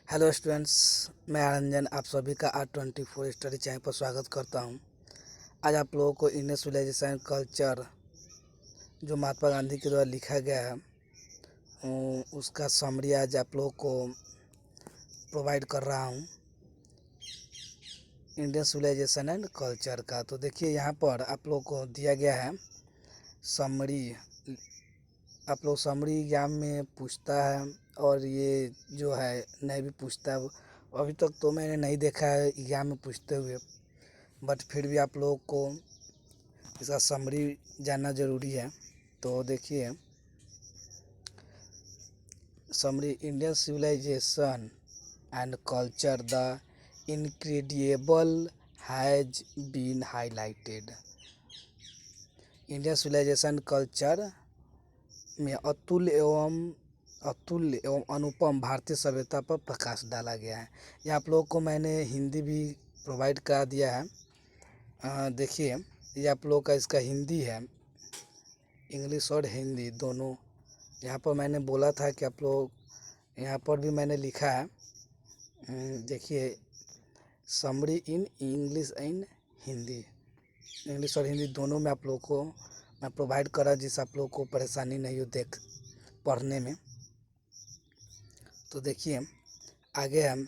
Hello students, मैं आरंजन आप सभी का R24 स्टडी चैनल पर स्वागत करता हूं। आज आप लोगों को इंडियन सिविलाइजेशन कल्चर जो महात्मा गांधी के द्वारा लिखा गया है उसका समरी आज आप लोगों को प्रोवाइड कर रहा हूं, इंडियन सिविलाइजेशन एंड कल्चर का। तो देखिए यहाँ पर आप लोगों को दिया गया है समरी। आप लोग समरी एग्जाम में पूछता है और ये जो है नहीं भी पूछता है। अभी तक तो मैंने नहीं देखा है एग्जाम में पूछते हुए, बट फिर भी आप लोगों को इसका समरी जानना ज़रूरी है। तो देखिए summary, Indian civilisation and culture the incredible has been highlighted. Indian civilisation culture में अतुल्य एवं अनुपम भारतीय सभ्यता पर प्रकाश डाला गया है। यह आप लोगों को मैंने हिंदी भी प्रोवाइड करा दिया है। देखिए ये आप लोगों का इसका हिंदी है, इंग्लिश और हिंदी दोनों। यहाँ पर मैंने बोला था कि आप लोग, यहाँ पर भी मैंने लिखा है। देखिए summary in English and Hindi, English और हिंदी दोनों में आप लोगों को मैं प्रोवाइड करा, जिससे आप लोगों को परेशानी नहीं हो देख पढ़ने में। तो देखिए आगे हम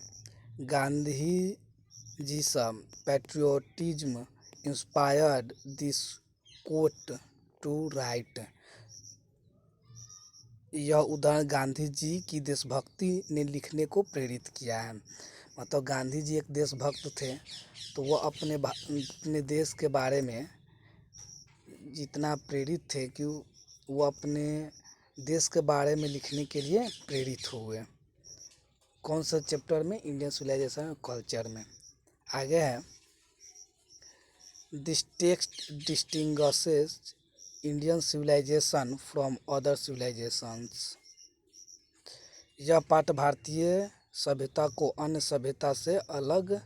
गांधी जी सब patriotism inspired this quote to write. यह उदाहरण गांधी जी की देशभक्ति ने लिखने को प्रेरित किया है। मतलब गांधी जी एक देशभक्त थे, तो वो अपने देश के बारे में जितना प्रेरित थे कि वो अपने देश के बारे में लिखने के लिए प्रेरित हुए। कौन सा चैप्टर में? इंडियन सिविलाइजेशन और कल्चर में। आगे है this text distinguishes Indian civilisation from other civilisations. यह पाठ भारतीय सभ्यता को अन्य सभ्यता से अलग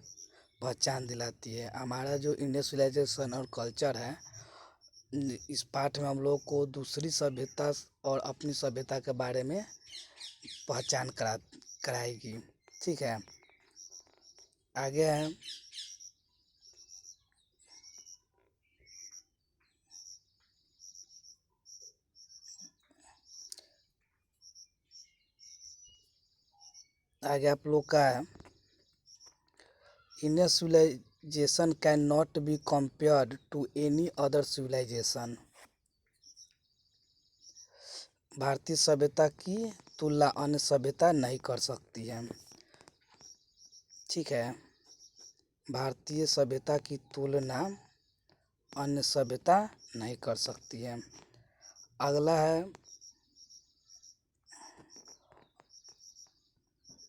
पहचान दिलाती है। हमारा जो इंडियन सिविलाइजेशन और कल्चर है, इस पाठ में हम लोग को दूसरी सभ्यता और अपनी सभ्यता के बारे में पहचान कराएगी। ठीक है, आगे है आप लोग का है Indian civilisation can not be compared to any other civilisation. भारतीय सभ्यता की तुलना अन्य सभ्यता नहीं कर सकती है। ठीक है, भारतीय सभ्यता की तुलना अन्य सभ्यता नहीं कर सकती है। अगला है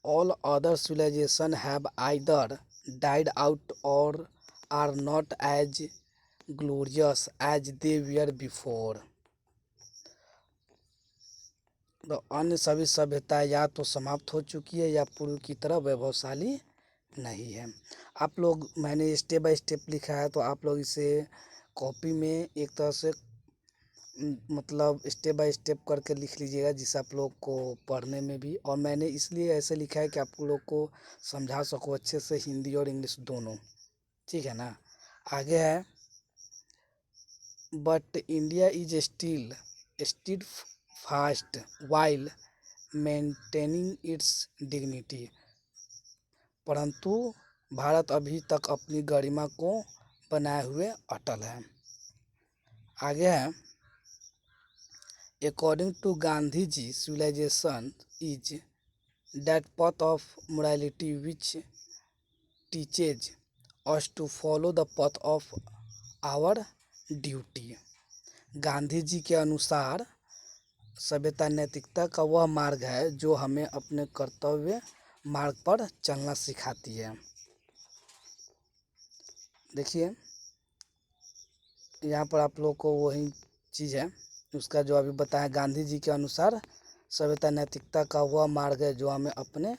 all other civilization have either died out और are not as glorious as they were before. तो अन्य सभी सभ्यता या तो समाप्त हो चुकी है या पूर्व की तरह वैभवशाली नहीं है। आप लोग, मैंने स्टेप बाय स्टेप लिखा है, तो आप लोग इसे कॉपी में एक तरह से मतलब स्टेप बाय स्टेप करके लिख लीजिएगा, जिससे आप लोग को पढ़ने में भी, और मैंने इसलिए ऐसे लिखा है कि आप लोग को समझा सको अच्छे से हिंदी और इंग्लिश दोनों। ठीक है ना। आगे है but India is still fast while maintaining it's dignity. परंतु भारत अभी तक अपनी गरिमा को बनाए हुए अटल है। आगे है According to Gandhiji, civilization is that path of morality which teaches us to follow the path of our duty. Gandhi ji के अनुसार सभ्यता नैतिकता का वह मार्ग है जो हमें अपने कर्तव्य मार्ग पर चलना सिखाती है। देखिए यहाँ पर आप लोग को वही चीज़ है, उसका जो अभी बताया, गांधी जी के अनुसार सभ्यता नैतिकता का वह मार्ग है जो हमें अपने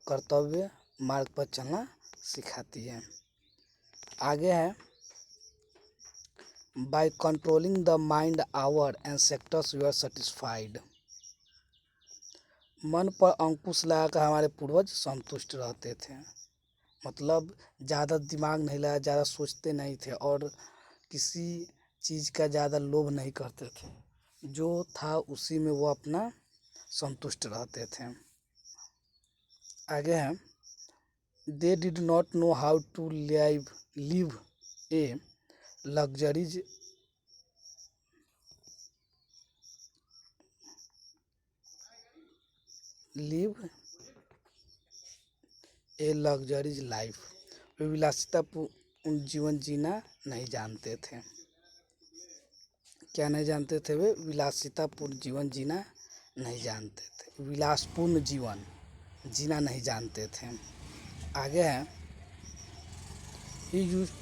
कर्तव्य मार्ग पर चलना सिखाती है। आगे है by controlling the mind our ancestors we are satisfied. मन पर अंकुश लगाकर हमारे पूर्वज संतुष्ट रहते थे। मतलब ज़्यादा दिमाग नहीं लगा, ज़्यादा सोचते नहीं थे और किसी चीज़ का ज़्यादा लोभ नहीं करते थे। जो था उसी में वो अपना संतुष्ट रहते थे। आगे हैं, they did not know how to live a luxuries live a luxuries life. वे विलासितापूर्ण जीवन जीना नहीं जानते थे। क्या नहीं जानते थे? वे विलासितापूर्ण जीवन जीना नहीं जानते थे। विलासपूर्ण जीवन जीना नहीं जानते थे। आगे है, he used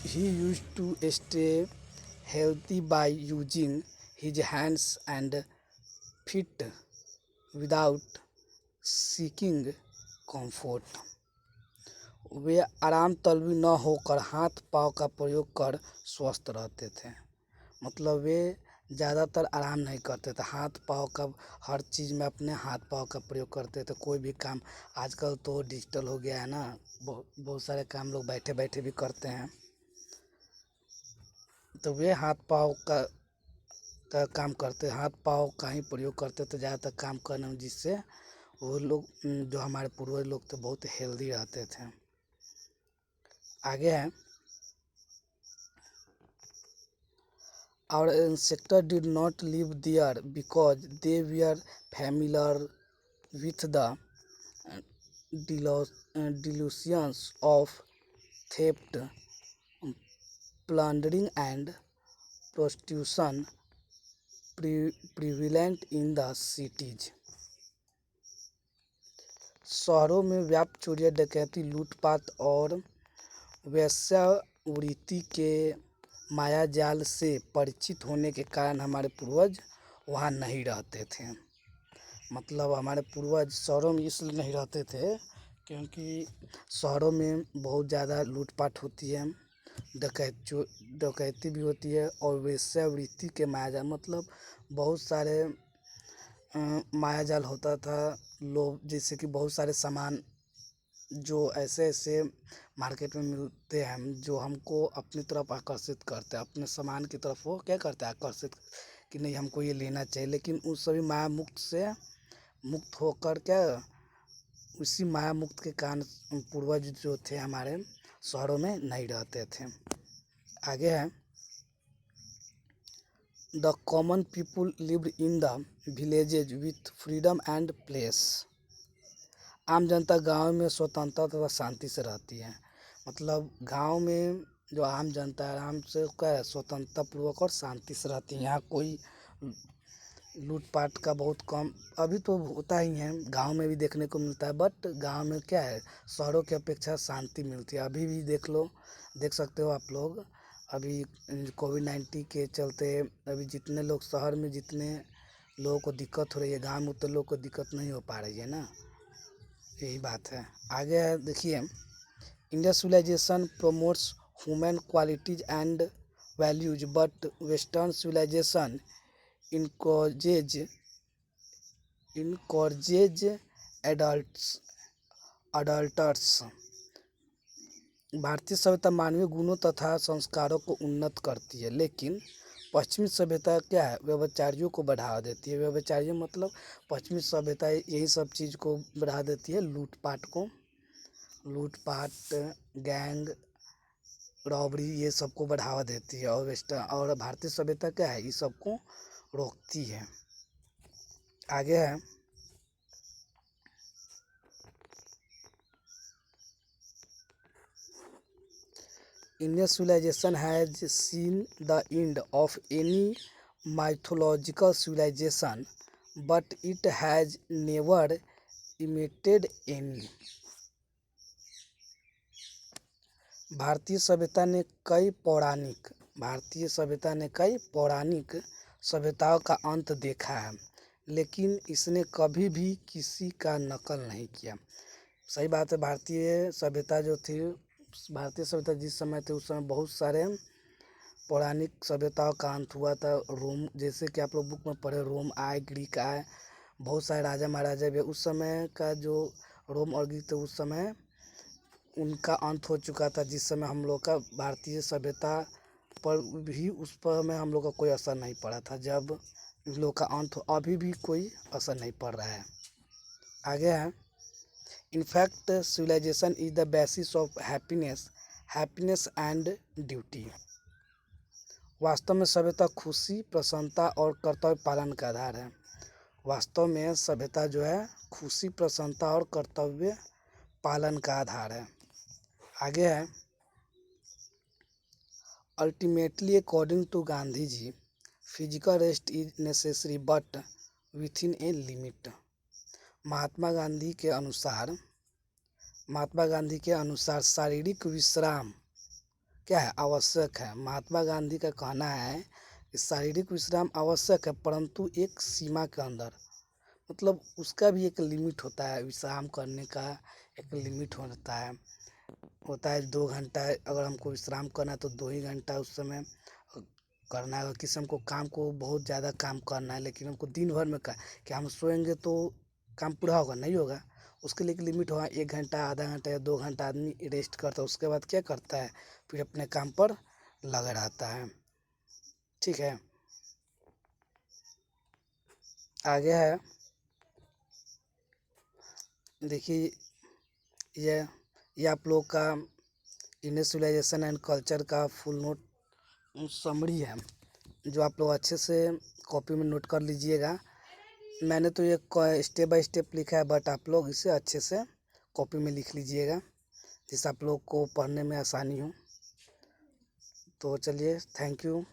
he used to stay healthy by using his hands and feet without seeking comfort। वे आराम तलबी न होकर हाथ पाँव का प्रयोग कर स्वस्थ रहते थे। मतलब वे ज़्यादातर आराम नहीं करते थे, हाथ पाँव का हर चीज़ में अपने हाथ पाँव का प्रयोग करते थे। कोई भी काम आजकल तो डिजिटल हो गया है ना, बहुत सारे काम लोग बैठे बैठे भी करते हैं। तो वे हाथ पाँव का काम करते, हाथ पाँव का ही प्रयोग करते थे ज़्यादातर काम करने में, जिससे वो लोग जो हमारे पूर्वज लोग थे बहुत हेल्दी रहते थे। आगे है, our ancestors did not live there because they were familiar with the delusions of theft, plundering and prostitution prevalent in the cities। शहरों में व्याप्त चोरी डकैती लूटपाट और वेश्यावृत्ति के माया जाल से परिचित होने के कारण हमारे पूर्वज वहाँ नहीं रहते थे। मतलब हमारे पूर्वज शहरों में इसलिए नहीं रहते थे क्योंकि शहरों में बहुत ज़्यादा लूटपाट होती है, डकैती भी होती है और वेश्यावृत्ति के माया जाल, मतलब बहुत सारे माया जाल होता था। लोग जैसे कि बहुत सारे सामान जो ऐसे ऐसे मार्केट में मिलते हैं जो हमको अपनी तरफ आकर्षित करते हैं, अपने सामान की तरफ वो क्या करते हैं, आकर्षित कि नहीं हमको ये लेना चाहिए। लेकिन उस सभी माया मुक्त से मुक्त होकर क्या, उसी माया मुक्त के कारण पूर्वज जो थे हमारे शहरों में नहीं रहते थे। आगे है, the common people lived in the villages with freedom and place. आम जनता गांव में स्वतंत्रता तथा शांति से रहती है। मतलब गांव में जो आम जनता है आराम से क्या है, स्वतंत्रता पूर्वक और शांति से रहती है। यहाँ कोई लूटपाट का बहुत कम, अभी तो होता ही है, गांव में भी देखने को मिलता है, बट गांव में क्या है, शहरों की अपेक्षा शांति मिलती है। अभी भी देख लो, देख सकते हो आप लोग, अभी कोविड-19 के चलते अभी जितने लोग शहर में, जितने लोगों को दिक्कत हो रही है, गांव में उतने लोगों को दिक्कत नहीं हो पा रही है ना, यही बात है। आगे है, देखिए, India civilization promotes human qualities and values but western civilization encourages adulterers. भारतीय सभ्यता मानवीय गुणों तथा संस्कारों को उन्नत करती है, लेकिन पश्चिमी सभ्यता क्या है, व्यभिचारियों को बढ़ावा देती है। व्यभिचारी मतलब पश्चिमी सभ्यता यही सब चीज़ को बढ़ा देती है, लूटपाट को, लूटपाट, गैंग रॉबरी, ये सब को बढ़ावा देती है। और भारतीय सभ्यता क्या है, इस सब को रोकती है। आगे है, Indian civilization has seen the end of any mythological civilization, but it has never imitated any। भारतीय सभ्यता ने कई पौराणिक सभ्यताओं का अंत देखा है, लेकिन इसने कभी भी किसी का नकल नहीं किया। सही बात है। भारतीय सभ्यता जिस समय थे उस समय बहुत सारे पौराणिक सभ्यताओं का अंत हुआ था। रोम, जैसे कि आप लोग बुक में पढ़े, रोम आए, ग्रीक आए, बहुत सारे राजा महाराजा भी उस समय का जो रोम और ग्रीक थे उस समय उनका अंत हो चुका था, जिस समय हम लोग का भारतीय सभ्यता पर भी उस पर में हम लोग का कोई असर नहीं पड़ा था। जब इन लोग का अंत हो अभी भी कोई असर नहीं पड़ रहा है। आगे है, in fact civilisation is the basis of happiness and duty. वास्तव में सभ्यता खुशी, प्रसन्नता और कर्तव्य पालन का आधार है। वास्तव में सभ्यता जो है खुशी, प्रसन्नता और कर्तव्य पालन का आधार है। आगे है, ultimately according to Gandhi ji, physical rest is necessary but within a limit. Mahatma Gandhi के अनुसार शारीरिक विश्राम क्या है, आवश्यक है। महात्मा गांधी का कहना है कि शारीरिक विश्राम आवश्यक है, परंतु एक सीमा के अंदर। मतलब उसका भी एक लिमिट होता है, विश्राम करने का एक लिमिट होता है 2 घंटा। अगर हमको विश्राम करना है तो 2 ही घंटा उस समय करना है। अगर किसी हमको काम को बहुत ज़्यादा काम करना है, लेकिन हमको दिन भर में क्या हम सोएंगे तो काम पूरा होगा, नहीं होगा। उसके लिए एक लिमिट होगा, 1 घंटा, आधा घंटा या 2 घंटा आदमी रेस्ट करता है। उसके बाद क्या करता है, फिर अपने काम पर लगा रहता है। ठीक है, आगे है, देखिए ये आप लोग का इंडियन सिविलाइजेशन एंड कल्चर का फुल नोट समरी है, जो आप लोग अच्छे से कॉपी में नोट कर लीजिएगा। मैंने तो ये स्टेप बाय स्टेप लिखा है, बट आप लोग इसे अच्छे से कॉपी में लिख लीजिएगा, जिससे आप लोग को पढ़ने में आसानी हो। तो चलिए, थैंक यू।